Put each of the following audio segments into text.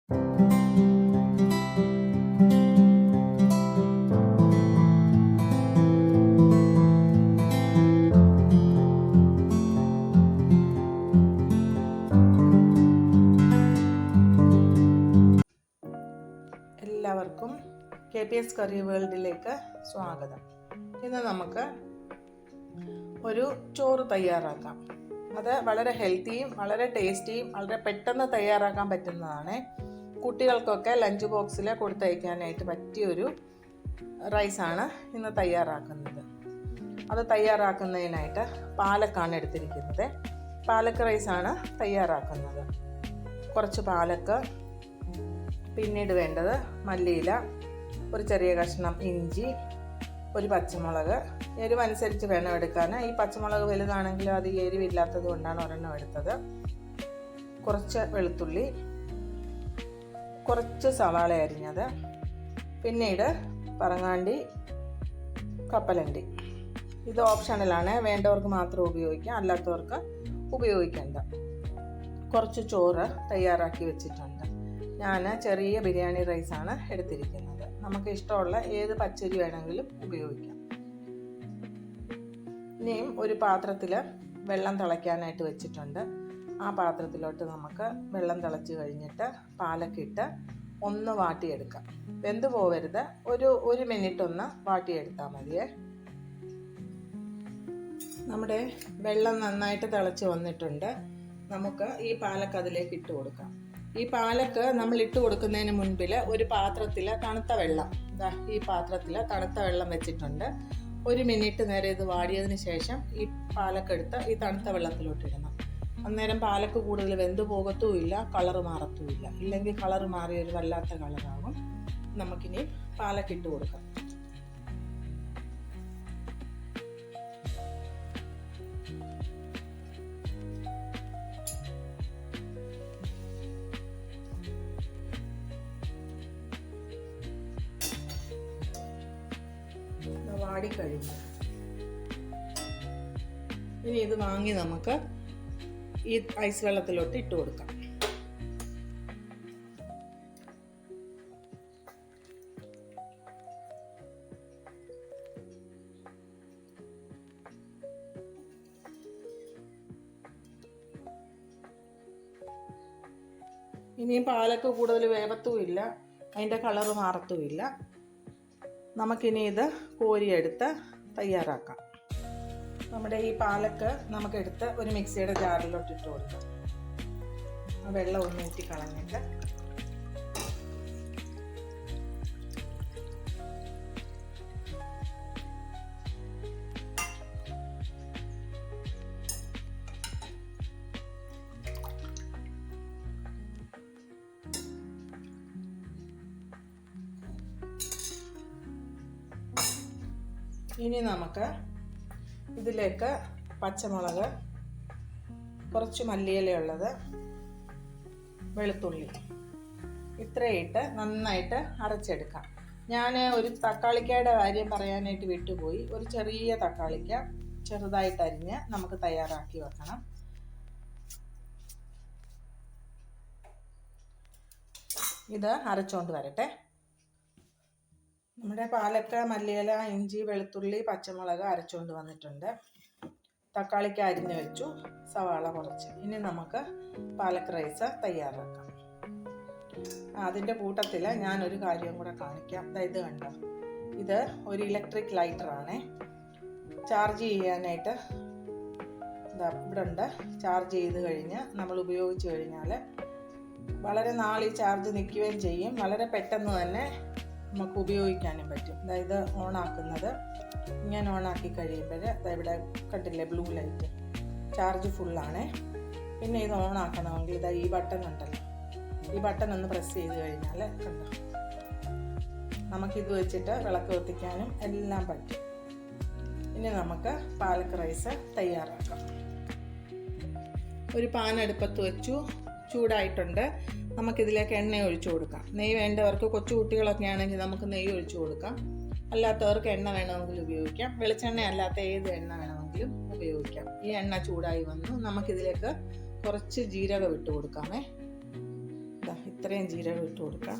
എല്ലാവർക്കും KPS കറി വേൾഡിലേക്ക് സ്വാഗതം. ഇന്ന് നമുക്ക് ഒരു ചോറ് തയ്യാറാക്കാം. അത് വളരെ ഹെൽത്തിയും വളരെ ടേസ്റ്റിയും വളരെ പെട്ടെന്ന് തയ്യാറാക്കാൻ പറ്റുന്നതാണ്. കുട്ടികൾക്കൊക്കെ ലഞ്ച് ബോക്സിൽ കൊടുത്തയക്കാനായിട്ട് പറ്റിയൊരു റൈസാണ് ഇന്ന് തയ്യാറാക്കുന്നത്. അത് തയ്യാറാക്കുന്നതിനായിട്ട് പാലക്കാണ് എടുത്തിരിക്കുന്നത്. പാലക്ക് റൈസാണ് തയ്യാറാക്കുന്നത്. കുറച്ച് പാലക്ക്, പിന്നീട് വേണ്ടത് മല്ലിയില, ഒരു ചെറിയ കഷ്ണം ഇഞ്ചി, ഒരു പച്ചമുളക്. എരിവനുസരിച്ച് വേണം എടുക്കാൻ. ഈ പച്ചമുളക് വലുതാണെങ്കിലും അത് എരിവില്ലാത്തത് കൊണ്ടാണ് ഒരെണ്ണം എടുത്തത്. കുറച്ച് വെളുത്തുള്ളി, കുറച്ച് സവാള അരിഞ്ഞത്, പിന്നീട് പറങ്ങാണ്ടി, കപ്പലണ്ടി. ഇത് ഓപ്ഷണലാണ്, വേണ്ടവർക്ക് മാത്രം ഉപയോഗിക്കാം, അല്ലാത്തവർക്ക് ഉപയോഗിക്കേണ്ട. കുറച്ച് ചോറ് തയ്യാറാക്കി വെച്ചിട്ടുണ്ട്. ഞാൻ ചെറിയ ബിരിയാണി റൈസാണ് എടുത്തിരിക്കുന്നത്. നമുക്ക് ഇഷ്ടമുള്ള ഏത് പച്ചരി വേണമെങ്കിലും ഉപയോഗിക്കാം. ഇനിയും ഒരു പാത്രത്തിൽ വെള്ളം തിളയ്ക്കാനായിട്ട് വെച്ചിട്ടുണ്ട്. ആ പാത്രത്തിലോട്ട് നമുക്ക് വെള്ളം തിളച്ച് കഴിഞ്ഞിട്ട് പാലക്കിട്ട് ഒന്ന് വാട്ടിയെടുക്കാം. വെന്ത് പോവരുത്, ഒരു മിനിറ്റ് ഒന്ന് വാട്ടിയെടുത്താൽ മതിയേ. നമ്മുടെ വെള്ളം നന്നായിട്ട് തിളച്ച് വന്നിട്ടുണ്ട്. നമുക്ക് ഈ പാലക്ക് അതിലേക്ക് ഇട്ട് കൊടുക്കാം. ഈ പാലക്ക് നമ്മൾ ഇട്ട് കൊടുക്കുന്നതിന് മുൻപിൽ ഒരു പാത്രത്തിൽ തണുത്ത വെള്ളം, ഈ പാത്രത്തിൽ തണുത്ത വെള്ളം വെച്ചിട്ടുണ്ട്. ഒരു മിനിറ്റ് നേരം ഇത് വാടിയതിന് ശേഷം ഈ പാലക്കെടുത്ത് ഈ തണുത്ത വെള്ളത്തിലോട്ട് ഇടണം. അന്നേരം പാലക്ക് കൂടുതൽ വെന്ത് പോകത്തുമില്ല, കളറ് മാറത്തുമില്ല. ഇല്ലെങ്കിൽ കളറ് മാറി ഒരു വല്ലാത്ത കളറാകും. നമുക്കിനി പാലക്കിട്ട് കൊടുക്കാം. വാടിക്കഴിഞ്ഞു. ഇനി ഇത് വാങ്ങി നമുക്ക് ഈ ഐസ് വെള്ളത്തിലോട്ട് ഇട്ട് കൊടുക്കാം. ഇനിയും പാലക്ക് കൂടുതൽ വേവത്തുമില്ല, അതിൻ്റെ കളറ് മാറത്തുമില്ല. നമുക്കിനി ഇത് കോരിയെടുത്ത് തയ്യാറാക്കാം. നമ്മുടെ ഈ പാലക്ക് നമുക്കെടുത്ത് ഒരു മിക്സിയുടെ ജാറിലോട്ട് ഇട്ട് കൊടുക്കാം. ആ വെള്ളം ഒന്ന് ഊറ്റി കളഞ്ഞിട്ട് ഇനി നമുക്ക് ഇതിലേക്ക് പച്ചമുളക്, കുറച്ച് മല്ലിയിലയുള്ളത്, വെളുത്തുള്ളി ഇത്രയിട്ട് നന്നായിട്ട് അരച്ചെടുക്കാം. ഞാൻ ഒരു തക്കാളിക്കയുടെ കാര്യം പറയാനായിട്ട് വിട്ടുപോയി. ഒരു ചെറിയ തക്കാളിക്ക ചെറുതായിട്ട് അരിഞ്ഞ് നമുക്ക് തയ്യാറാക്കി വെക്കണം. ഇത് അരച്ചുകൊണ്ട് വരട്ടെ. നമ്മുടെ പാലക്ക, മല്ലിയില, ഇഞ്ചി, വെളുത്തുള്ളി, പച്ചമുളക് അരച്ചുകൊണ്ട് വന്നിട്ടുണ്ട്. തക്കാളിക്ക് അരിഞ്ഞ് വെച്ചു, സവാള കുറച്ച്. ഇനി നമുക്ക് പാലക്ക് റൈസ് തയ്യാറാക്കാം. അതിൻ്റെ കൂട്ടത്തിൽ ഞാനൊരു കാര്യം കൂടെ കാണിക്കാം. ഇത് കണ്ടോ, ഇത് ഒരു ഇലക്ട്രിക് ലൈറ്ററാണ്. ചാർജ് ചെയ്യാനായിട്ട് ഇവിടെ ഉണ്ട്. ചാർജ് ചെയ്ത് കഴിഞ്ഞ് നമ്മൾ ഉപയോഗിച്ച് കഴിഞ്ഞാൽ വളരെ നാൾ ഈ ചാർജ് നിൽക്കുകയും ചെയ്യും. വളരെ പെട്ടെന്ന് തന്നെ നമുക്ക് ഉപയോഗിക്കാനും പറ്റും. അതായത് ഓണാക്കുന്നത് ഇങ്ങനെ ഓണാക്കി കഴിയുമ്പോൾ ഇവിടെ കണ്ടില്ലേ ബ്ലൂ ലൈറ്റ്, ചാർജ് ഫുള്ളാണ്. പിന്നെ ഇത് ഓണാക്കണമെങ്കിൽ ഈ ബട്ടൺ ഉണ്ടല്ലോ, ഈ ബട്ടൺ ഒന്ന് പ്രസ് ചെയ്ത് കഴിഞ്ഞാൽ കണ്ടോ, നമുക്കിത് വെച്ചിട്ട് വിളക്ക് കത്തിക്കാനും എല്ലാം പറ്റും. ഇനി നമുക്ക് പാലക്ക് റൈസ് തയ്യാറാക്കാം. ഒരു പാൻ അടുപ്പത്ത് വെച്ചു, ചൂടായിട്ടുണ്ട്. നമുക്കിതിലേക്ക് എണ്ണ ഒഴിച്ചു കൊടുക്കാം. നെയ്യ് വേണ്ടവർക്ക്, കൊച്ചു കുട്ടികളൊക്കെ ആണെങ്കിൽ നമുക്ക് നെയ്യ് ഒഴിച്ചു കൊടുക്കാം. അല്ലാത്തവർക്ക് എണ്ണ വേണമെങ്കിലും ഉപയോഗിക്കാം. വെളിച്ചെണ്ണ അല്ലാത്ത ഏത് എണ്ണ വേണമെങ്കിലും ഉപയോഗിക്കാം. ഈ എണ്ണ ചൂടായി വന്നു. നമുക്കിതിലേക്ക് കുറച്ച് ജീരകം ഇട്ട് കൊടുക്കാമേ. ഇത്രയും ജീരകം ഇട്ട് കൊടുക്കാം.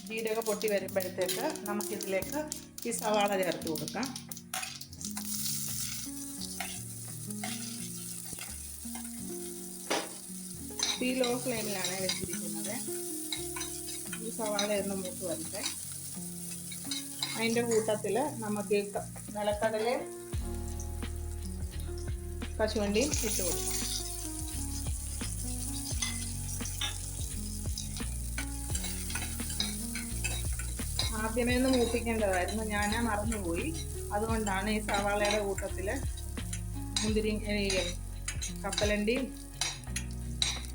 ജീരകം പൊട്ടി വരുമ്പോഴത്തേക്ക് നമുക്കിതിലേക്ക് ഈ സവാള ചേർത്ത് കൊടുക്കാം. തീ ലോ ഫ്ലെയിമിലാണ് വെച്ചിരിക്കുന്നത്. ഈ സവാള ഒന്ന് മൂത്ത് വരട്ടെ. അതിൻ്റെ കൂട്ടത്തിൽ നമുക്ക് നിലക്കടലയും കശുവണ്ടിയും ഇട്ട് കൊടുക്കാം. ആദ്യമേ ഒന്ന് മൂപ്പിക്കേണ്ടതായിരുന്നു, ഞാൻ മറന്നുപോയി. അതുകൊണ്ടാണ് ഈ സവാളയുടെ കൂട്ടത്തിൽ മുന്തിരി കപ്പലണ്ടിയും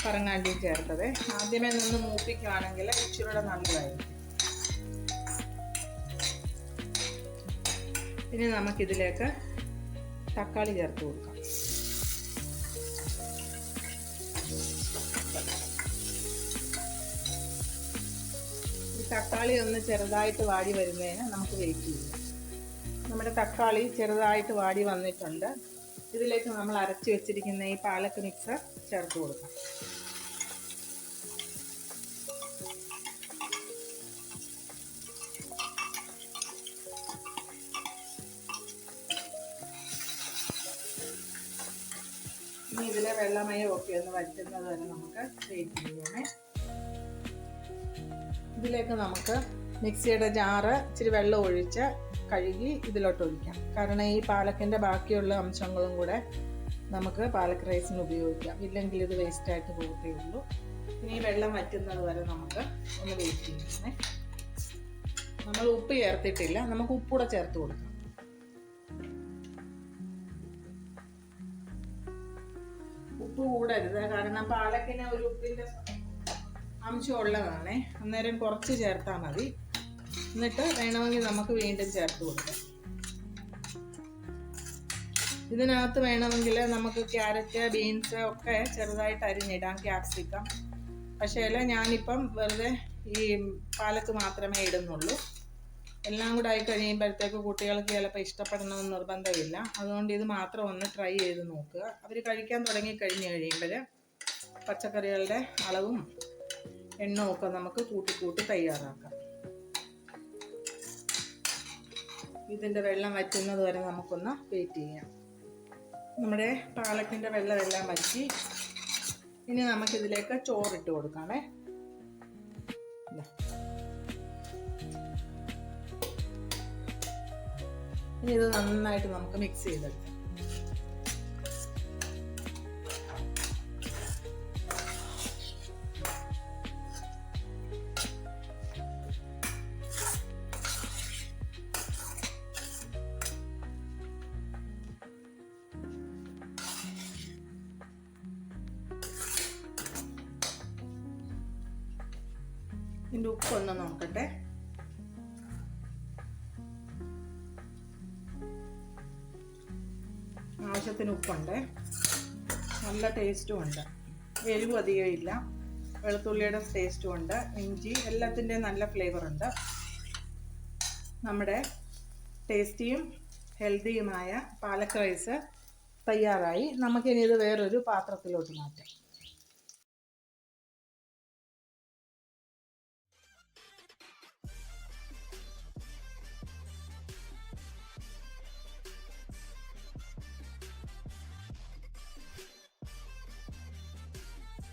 കറങ്ങാണ്ടിയും ചേർത്തത്. ആദ്യമേ നിന്ന് മൂപ്പിക്കുകയാണെങ്കിൽ ഇച്ചിരിയുടെ നല്ലതായിരിക്കും. ഇനി നമുക്കിതിലേക്ക് തക്കാളി ചേർത്ത് കൊടുക്കാം. ഈ തക്കാളി ഒന്ന് ചെറുതായിട്ട് വാടി വരുന്നതിന് നമുക്ക് വെയിറ്റ് ചെയ്യാം. നമ്മുടെ തക്കാളി ചെറുതായിട്ട് വാടി വന്നിട്ടുണ്ട്. ഇതിലേക്ക് നമ്മൾ അരച്ച് വെച്ചിരിക്കുന്ന ഈ പാലക്ക് മിക്സ് ചേർത്ത് കൊടുക്കാം. ഇനി ഇതിലെ വെള്ളമയം ഒക്കെ ഒന്ന് വറ്റുന്നത് വരെ നമുക്ക് വെയിറ്റ് ചെയ്യണേ. ഇതിലേക്ക് നമുക്ക് മിക്സിയുടെ ജാറ് ഇച്ചിരി വെള്ളം ഒഴിച്ച് കഴുകി ഇതിലോട്ട് ഒഴിക്കാം. കാരണം ഈ പാലക്കിൻ്റെ ബാക്കിയുള്ള അംശങ്ങളും കൂടെ നമുക്ക് പാലക്ക് റൈസിന് ഉപയോഗിക്കാം. ഇല്ലെങ്കിൽ ഇത് വേസ്റ്റായിട്ട് പോകത്തേ ഉള്ളൂ. ഇനി ഈ വെള്ളം വറ്റുന്നത് വരെ നമുക്ക് ഒന്ന് വെയിറ്റ് ചെയ്യണേ. നമ്മൾ ഉപ്പ് ചേർത്തിട്ടില്ല, നമുക്ക് ഉപ്പൂടെ ചേർത്ത് കൊടുക്കാം. ഉപ്പ് കൂടരുത്, കാരണം പാലക്കിന് ഒരു ഉപ്പിൻ്റെ അംശം ഉള്ളതാണ്. അന്നേരം കുറച്ച് ചേർത്താൽ മതി. എന്നിട്ട് വേണമെങ്കിൽ നമുക്ക് വീണ്ടും ചേർത്ത് കൊടുക്കാം. ഇതിനകത്ത് വേണമെങ്കിൽ നമുക്ക് ക്യാരറ്റ്, ബീൻസ് ഒക്കെ ചെറുതായിട്ട് അരിഞ്ഞിടാം, ക്യാപ്സിക്കം. പക്ഷേ ഞാനിപ്പം വെറുതെ ഈ പാലക്ക് മാത്രമേ ഇടുന്നുള്ളൂ. എല്ലാം കൂടെ ആയി കഴിയുമ്പോഴത്തേക്ക് കുട്ടികൾക്ക് ചിലപ്പോൾ ഇഷ്ടപ്പെടണമെന്ന് നിർബന്ധമില്ല. അതുകൊണ്ട് ഇത് മാത്രം ഒന്ന് ട്രൈ ചെയ്ത് നോക്കുക. അവർ കഴിക്കാൻ തുടങ്ങി കഴിയുമ്പോൾ പച്ചക്കറികളുടെ അളവും എണ്ണവും ഒക്കെ നമുക്ക് കൂട്ടി തയ്യാറാക്കാം. ഇതിൻ്റെ വെള്ളം വറ്റുന്നത് വരെ നമുക്കൊന്ന് വെയിറ്റ് ചെയ്യാം. നമ്മുടെ പാലക്കിൻ്റെ വെള്ളമെല്ലാം വറ്റി. ഇനി നമുക്കിതിലേക്ക് ചോറിട്ട് കൊടുക്കാമേ. ഇനി ഇത് നന്നായിട്ട് നമുക്ക് മിക്സ് ചെയ്തെടുക്കാം. ഇതിൻ്റെ ഉപ്പൊന്ന് നോക്കട്ടെ. ആവശ്യത്തിന് ഉപ്പുണ്ട്, നല്ല ടേസ്റ്റും ഉണ്ട്, എരിവും അധികം ഇല്ല, വെളുത്തുള്ളിയുടെ ടേസ്റ്റും ഉണ്ട്, ഇഞ്ചി എല്ലാത്തിൻ്റെയും നല്ല ഫ്ലേവറുണ്ട്. നമ്മുടെ ടേസ്റ്റിയും ഹെൽത്തിയുമായ പാലക്ക് റൈസ് തയ്യാറായി. നമുക്കിനി ഇത് വേറൊരു പാത്രത്തിലോട്ട് മാറ്റാം.